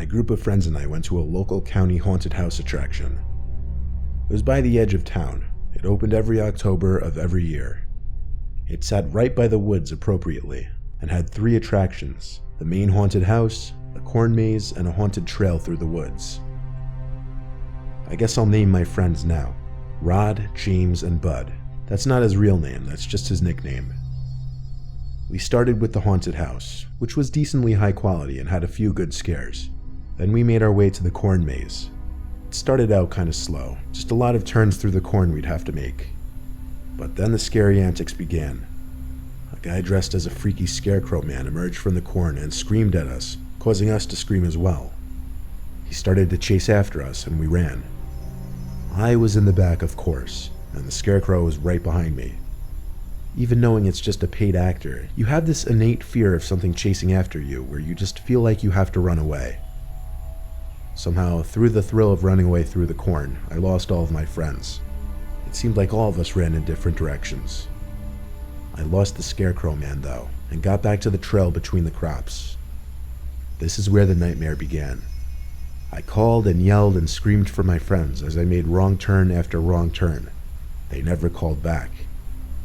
group of friends and I went to a local county haunted house attraction. It was by the edge of town. It opened every October of every year. It sat right by the woods appropriately and had 3 attractions: the main haunted house, a corn maze, and a haunted trail through the woods. I guess I'll name my friends now: Rod, James, and Bud. That's not his real name, that's just his nickname. We started with the haunted house, which was decently high quality and had a few good scares. Then we made our way to the corn maze. It started out kind of slow, just a lot of turns through the corn we'd have to make. But then the scary antics began. A guy dressed as a freaky scarecrow man emerged from the corn and screamed at us, causing us to scream as well. He started to chase after us and we ran. I was in the back, of course, and the scarecrow was right behind me. Even knowing it's just a paid actor, you have this innate fear of something chasing after you where you just feel like you have to run away. Somehow, through the thrill of running away through the corn, I lost all of my friends. It seemed like all of us ran in different directions. I lost the scarecrow man though, and got back to the trail between the crops. This is where the nightmare began. I called and yelled and screamed for my friends as I made wrong turn after wrong turn. They never called back.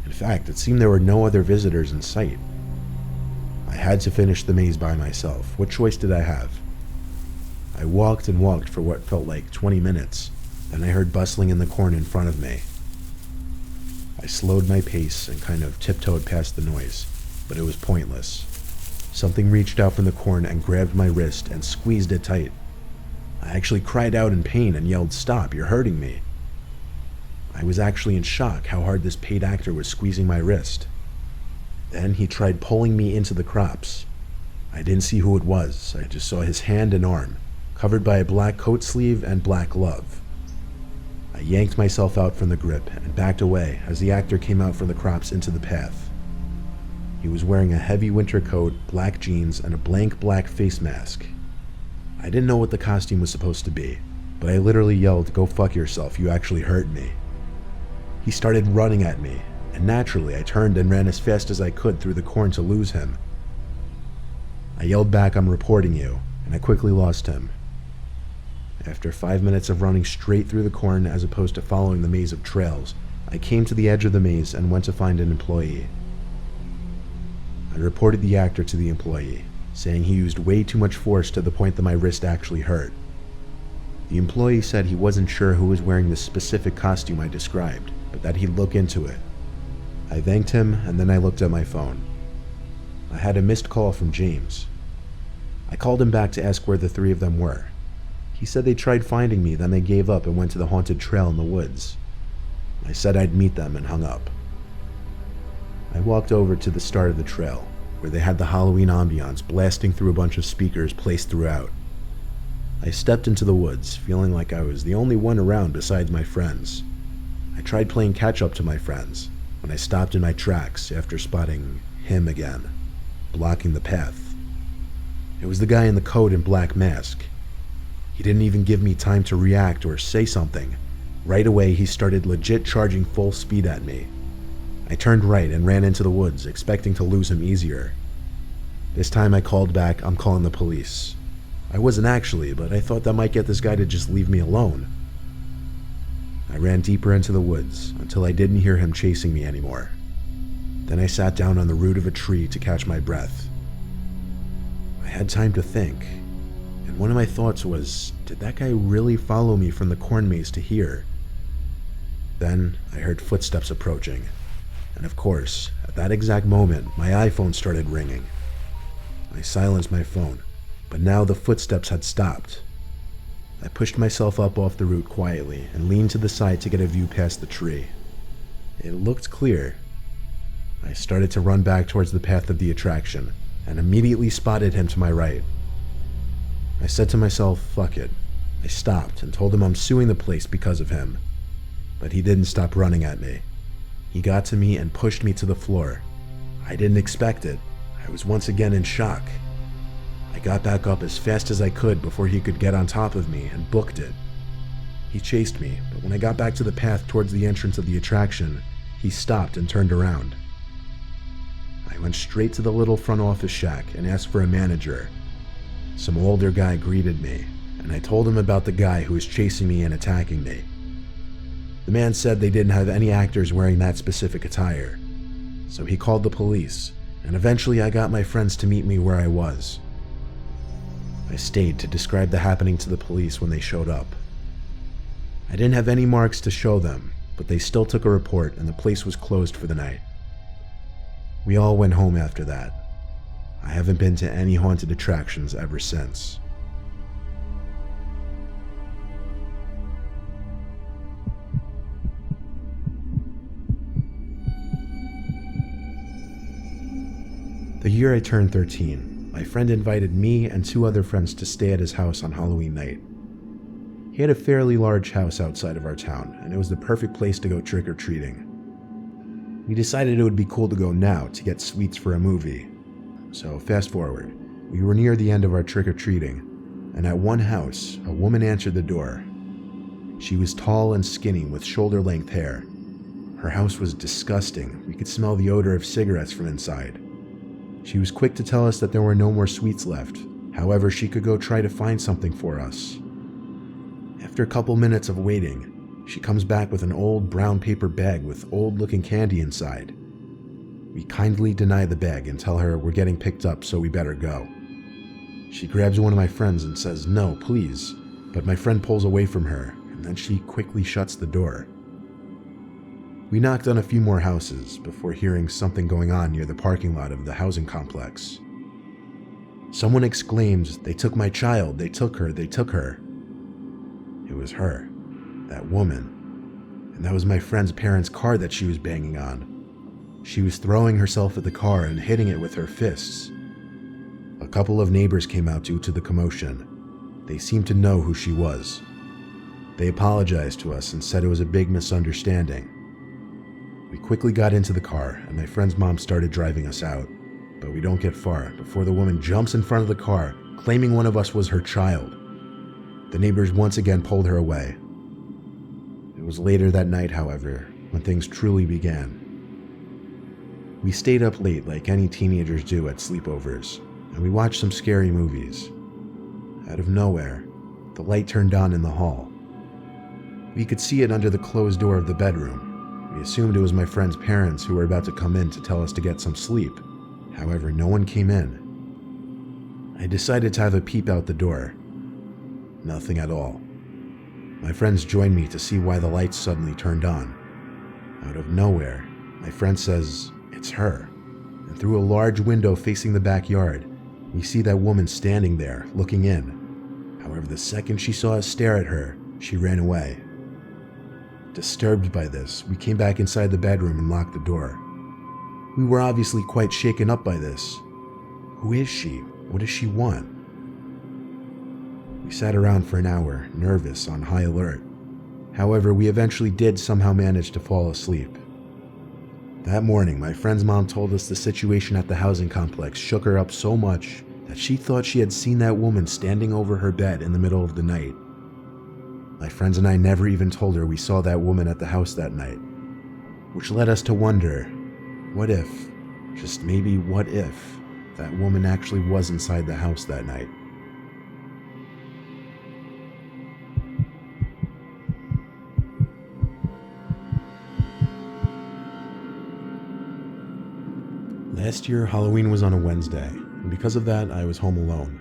In fact, it seemed there were no other visitors in sight. I had to finish the maze by myself. What choice did I have? I walked and walked for what felt like 20 minutes. Then I heard bustling in the corn in front of me. I slowed my pace and kind of tiptoed past the noise, but it was pointless. Something reached out from the corn and grabbed my wrist and squeezed it tight. I actually cried out in pain and yelled, "Stop, you're hurting me." I was actually in shock how hard this paid actor was squeezing my wrist. Then he tried pulling me into the crops. I didn't see who it was, I just saw his hand and arm, covered by a black coat sleeve and black glove. I yanked myself out from the grip and backed away as the actor came out from the crops into the path. He was wearing a heavy winter coat, black jeans, and a blank black face mask. I didn't know what the costume was supposed to be, but I literally yelled, "Go fuck yourself, you actually hurt me." He started running at me, and naturally I turned and ran as fast as I could through the corn to lose him. I yelled back, "I'm reporting you," and I quickly lost him. After 5 minutes of running straight through the corn as opposed to following the maze of trails, I came to the edge of the maze and went to find an employee. I reported the actor to the employee, saying he used way too much force to the point that my wrist actually hurt. The employee said he wasn't sure who was wearing the specific costume I described, but that he'd look into it. I thanked him, and then I looked at my phone. I had a missed call from James. I called him back to ask where the 3 of them were. He said they tried finding me, then they gave up and went to the haunted trail in the woods. I said I'd meet them and hung up. I walked over to the start of the trail, where they had the Halloween ambiance blasting through a bunch of speakers placed throughout. I stepped into the woods, feeling like I was the only one around besides my friends. I tried playing catch-up to my friends, when I stopped in my tracks after spotting him again, blocking the path. It was the guy in the coat and black mask. He didn't even give me time to react or say something. Right away, he started legit charging full speed at me. I turned right and ran into the woods, expecting to lose him easier. This time I called back, "I'm calling the police." I wasn't actually, but I thought that might get this guy to just leave me alone. I ran deeper into the woods until I didn't hear him chasing me anymore. Then I sat down on the root of a tree to catch my breath. I had time to think, and one of my thoughts was, did that guy really follow me from the corn maze to here? Then I heard footsteps approaching, and of course, at that exact moment, my iPhone started ringing. I silenced my phone, but now the footsteps had stopped. I pushed myself up off the root quietly and leaned to the side to get a view past the tree. It looked clear. I started to run back towards the path of the attraction and immediately spotted him to my right. I said to myself, fuck it. I stopped and told him I'm suing the place because of him. But he didn't stop running at me. He got to me and pushed me to the floor. I didn't expect it. I was once again in shock. I got back up as fast as I could before he could get on top of me and booked it. He chased me, but when I got back to the path towards the entrance of the attraction, he stopped and turned around. I went straight to the little front office shack and asked for a manager. Some older guy greeted me, and I told him about the guy who was chasing me and attacking me. The man said they didn't have any actors wearing that specific attire, so he called the police, and eventually I got my friends to meet me where I was. I stayed to describe the happening to the police when they showed up. I didn't have any marks to show them, but they still took a report and the place was closed for the night. We all went home after that. I haven't been to any haunted attractions ever since. The year I turned 13, my friend invited me and 2 other friends to stay at his house on Halloween night. He had a fairly large house outside of our town, and it was the perfect place to go trick-or-treating. We decided it would be cool to go now to get sweets for a movie. So fast forward, we were near the end of our trick-or-treating, and at one house, a woman answered the door. She was tall and skinny with shoulder-length hair. Her house was disgusting. We could smell the odor of cigarettes from inside. She was quick to tell us that there were no more sweets left. However, she could go try to find something for us. After a couple minutes of waiting, she comes back with an old brown paper bag with old-looking candy inside. We kindly deny the bag and tell her we're getting picked up, so we better go. She grabs one of my friends and says, "No, please," but my friend pulls away from her, and then she quickly shuts the door. We knocked on a few more houses before hearing something going on near the parking lot of the housing complex. Someone exclaims, "They took my child, they took her, they took her." It was her, that woman, and that was my friend's parents' car that she was banging on. She was throwing herself at the car and hitting it with her fists. A couple of neighbors came out due to the commotion. They seemed to know who she was. They apologized to us and said it was a big misunderstanding. We quickly got into the car, and my friend's mom started driving us out. But we don't get far before the woman jumps in front of the car, claiming one of us was her child. The neighbors once again pulled her away. It was later that night, however, when things truly began. We stayed up late like any teenagers do at sleepovers, and we watched some scary movies. Out of nowhere, the light turned on in the hall. We could see it under the closed door of the bedroom. We assumed it was my friend's parents who were about to come in to tell us to get some sleep. However, no one came in. I decided to have a peep out the door. Nothing at all. My friends joined me to see why the lights suddenly turned on. Out of nowhere, my friend says, "It's her." And through a large window facing the backyard, we see that woman standing there, looking in. However, the second she saw us stare at her, she ran away. Disturbed by this, we came back inside the bedroom and locked the door. We were obviously quite shaken up by this. Who is she? What does she want? We sat around for an hour, nervous, on high alert. However, we eventually did somehow manage to fall asleep. That morning, my friend's mom told us the situation at the housing complex shook her up so much that she thought she had seen that woman standing over her bed in the middle of the night. My friends and I never even told her we saw that woman at the house that night, which led us to wonder, what if, just maybe what if, that woman actually was inside the house that night? Last year, Halloween was on a Wednesday, and because of that, I was home alone.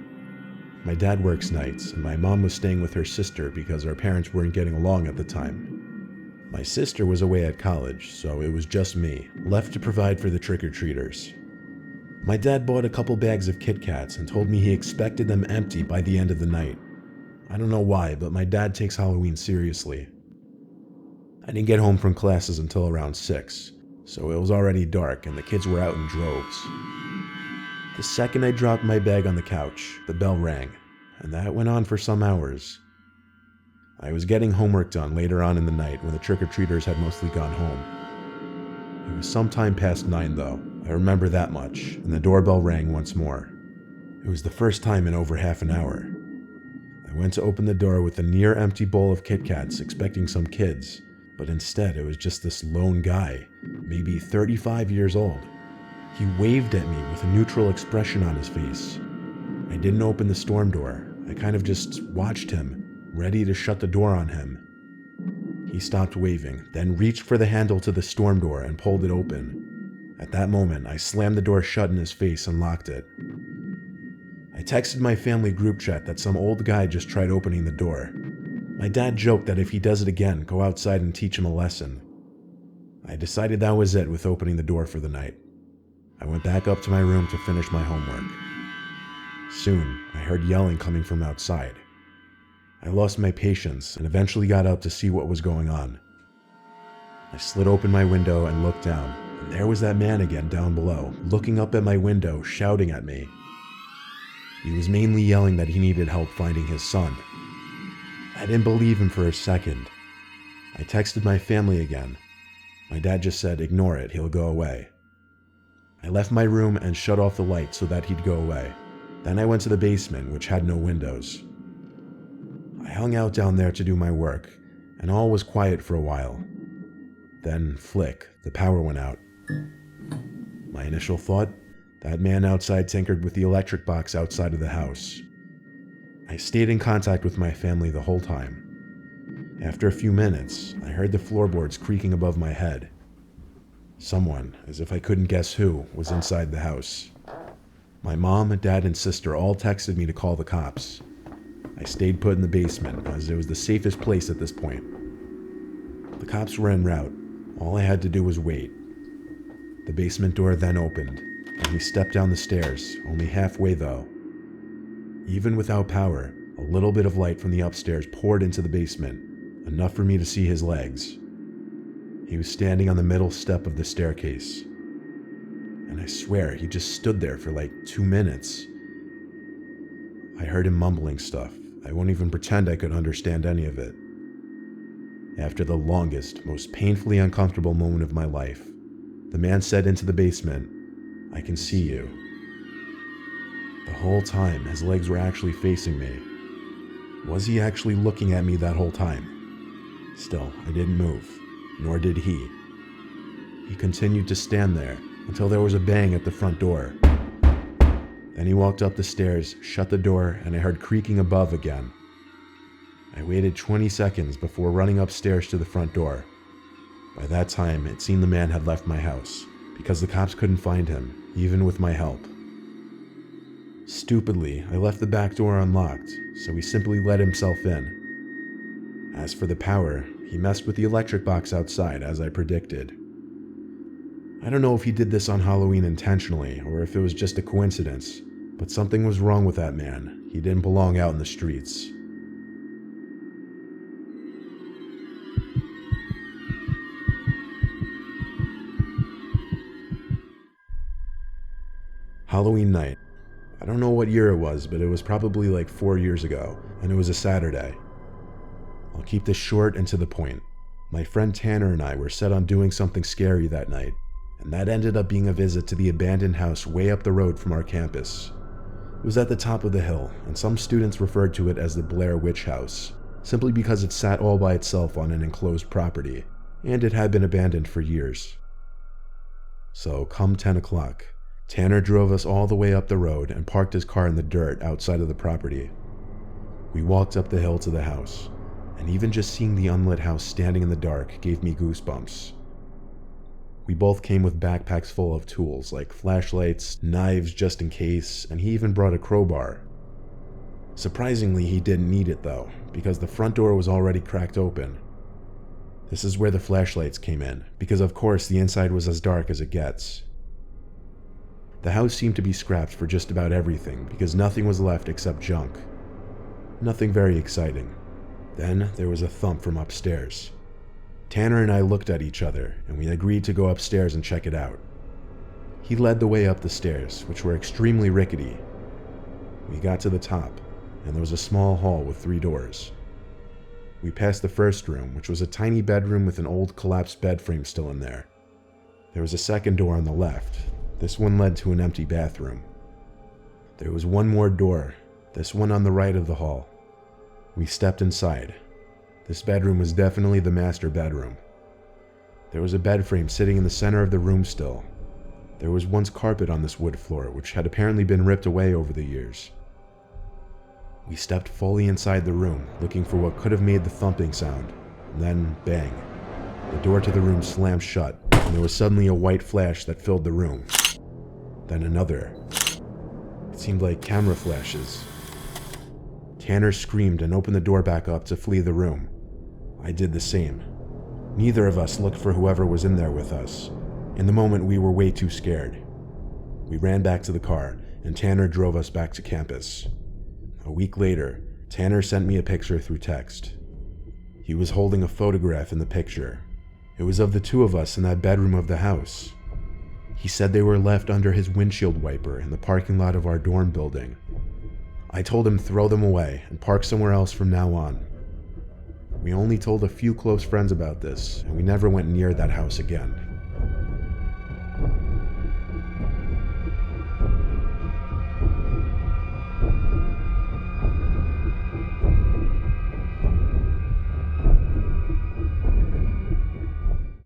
My dad works nights, and my mom was staying with her sister because our parents weren't getting along at the time. My sister was away at college, so it was just me, left to provide for the trick-or-treaters. My dad bought a couple bags of Kit Kats and told me he expected them empty by the end of the night. I don't know why, but my dad takes Halloween seriously. I didn't get home from classes until around 6, so it was already dark and the kids were out in droves. The second I dropped my bag on the couch, the bell rang, and that went on for some hours. I was getting homework done later on in the night when the trick-or-treaters had mostly gone home. It was sometime past 9 though, I remember that much, and the doorbell rang once more. It was the first time in over half an hour. I went to open the door with a near-empty bowl of Kit Kats expecting some kids, but instead it was just this lone guy, maybe 35 years old. He waved at me with a neutral expression on his face. I didn't open the storm door. I kind of just watched him, ready to shut the door on him. He stopped waving, then reached for the handle to the storm door and pulled it open. At that moment, I slammed the door shut in his face and locked it. I texted my family group chat that some old guy just tried opening the door. My dad joked that if he does it again, go outside and teach him a lesson. I decided that was it with opening the door for the night. I went back up to my room to finish my homework. Soon, I heard yelling coming from outside. I lost my patience and eventually got up to see what was going on. I slid open my window and looked down, and there was that man again down below, looking up at my window, shouting at me. He was mainly yelling that he needed help finding his son. I didn't believe him for a second. I texted my family again. My dad just said, "Ignore it, he'll go away." I left my room and shut off the light so that he'd go away. Then I went to the basement, which had no windows. I hung out down there to do my work, and all was quiet for a while. Then, flick, the power went out. My initial thought, that man outside tinkered with the electric box outside of the house. I stayed in contact with my family the whole time. After a few minutes, I heard the floorboards creaking above my head. Someone, as if I couldn't guess who, was inside the house. My mom, dad, and sister all texted me to call the cops. I stayed put in the basement as it was the safest place at this point. The cops were en route. All I had to do was wait. The basement door then opened, and we stepped down the stairs, only halfway though. Even without power, a little bit of light from the upstairs poured into the basement, enough for me to see his legs. He was standing on the middle step of the staircase. And I swear, he just stood there for like 2 minutes. I heard him mumbling stuff. I won't even pretend I could understand any of it. After the longest, most painfully uncomfortable moment of my life, the man said into the basement, "I can see you." The whole time, his legs were actually facing me. Was he actually looking at me that whole time? Still, I didn't move, nor did he. He continued to stand there until there was a bang at the front door. Then he walked up the stairs, shut the door, and I heard creaking above again. I waited 20 seconds before running upstairs to the front door. By that time, it seemed the man had left my house, because the cops couldn't find him, even with my help. Stupidly, I left the back door unlocked, so he simply let himself in. As for the power, he messed with the electric box outside, as I predicted. I don't know if he did this on Halloween intentionally, or if it was just a coincidence, but something was wrong with that man. He didn't belong out in the streets. Halloween night. I don't know what year it was, but it was probably like 4 years ago, and it was a Saturday. I'll keep this short and to the point. My friend Tanner and I were set on doing something scary that night, and that ended up being a visit to the abandoned house way up the road from our campus. It was at the top of the hill, and some students referred to it as the Blair Witch House, simply because it sat all by itself on an enclosed property, and it had been abandoned for years. So, come 10 o'clock, Tanner drove us all the way up the road and parked his car in the dirt outside of the property. We walked up the hill to the house, and even just seeing the unlit house standing in the dark gave me goosebumps. We both came with backpacks full of tools like flashlights, knives just in case, and he even brought a crowbar. Surprisingly, he didn't need it though, because the front door was already cracked open. This is where the flashlights came in, because of course the inside was as dark as it gets. The house seemed to be scrapped for just about everything, because nothing was left except junk. Nothing very exciting. Then there was a thump from upstairs. Tanner and I looked at each other, and we agreed to go upstairs and check it out. He led the way up the stairs, which were extremely rickety. We got to the top, and there was a small hall with 3 doors. We passed the first room, which was a tiny bedroom with an old collapsed bed frame still in there. There was a second door on the left. This one led to an empty bathroom. There was one more door, this one on the right of the hall. We stepped inside. This bedroom was definitely the master bedroom. There was a bed frame sitting in the center of the room still. There was once carpet on this wood floor, which had apparently been ripped away over the years. We stepped fully inside the room, looking for what could have made the thumping sound. And then, bang. The door to the room slammed shut, and there was suddenly a white flash that filled the room. Then another. It seemed like camera flashes. Tanner screamed and opened the door back up to flee the room. I did the same. Neither of us looked for whoever was in there with us. In the moment, we were way too scared. We ran back to the car, and Tanner drove us back to campus. A week later, Tanner sent me a picture through text. He was holding a photograph in the picture. It was of the two of us in that bedroom of the house. He said they were left under his windshield wiper in the parking lot of our dorm building. I told him throw them away and park somewhere else from now on. We only told a few close friends about this, and we never went near that house again.